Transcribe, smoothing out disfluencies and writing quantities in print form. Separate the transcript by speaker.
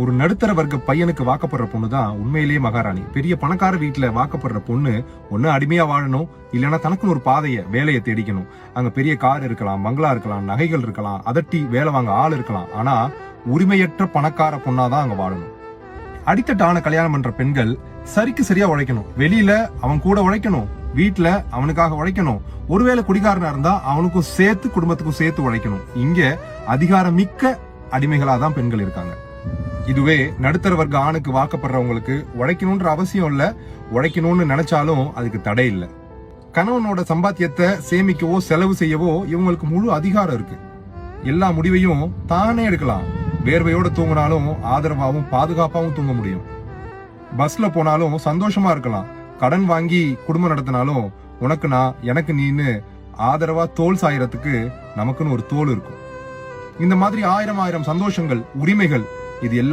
Speaker 1: ஒரு நடுத்தர வர்க்க பையனுக்கு வாக்கப்படுற பொண்ணு தான் உண்மையிலேயே மகாராணி. பெரிய பணக்கார வீட்டுல வாக்கப்படுற பொண்ணு ஒண்ணு அடிமையா வாழணும், இல்லைன்னா தனக்குன்னு ஒரு வேலையை தேடிக்கணும். அங்க பெரிய கார் இருக்கலாம், பங்களா இருக்கலாம், நகைகள் இருக்கலாம், அதட்டி வேலை வாங்க ஆள் இருக்கலாம். ஆனா உரிமையற்ற பணக்கார பொண்ணாதான் அங்க வாழணும். அடித்தட்டான கல்யாணம் பண்ற பெண்கள் சரிக்கு சரியா உழைக்கணும். வெளியில அவன் கூட உழைக்கணும், வீட்டுல அவனுக்காக உழைக்கணும். ஒருவேளை குடிகாரனா இருந்தா அவனுக்கும் சேர்த்து குடும்பத்துக்கும் சேர்த்து உழைக்கணும். இங்க அதிகாரம் மிக்க அடிமைகளாதான் பெண்கள் இருக்காங்க. இதுவே நடுத்தர வர்க்க ஆணுக்கு வாக்கப்படுறவங்களுக்கு உழைக்கணும்ன்ற அவசியம் இல்ல. உழைக்கணும்னு நினைச்சாலும் அதுக்கு தடை இல்ல. கணவனோட சம்பாத்தியத்தை சேமிக்கவோ செலவு செய்யவோ இவங்களுக்கு முழு அதிகாரம் இருக்கு. எல்லா முடிவையும் தானே எடுக்கலாம். வேர்வையோட தூங்கினாலும் ஆதரவாகவும் பாதுகாப்பாகவும் தூங்க முடியும். பஸ்ல போனாலும் சந்தோஷமா இருக்கலாம். கடன் வாங்கி குடும்பம் நடத்தினாலும் உனக்கு நான் எனக்கு நீன்னு ஆதரவா தோல் சாயறதுக்கு நமக்குன்னு ஒரு தோல் இருக்கும். இந்த மாதிரி ஆயிரம் சந்தோஷங்கள், உரிமைகள் இது எல்லாம்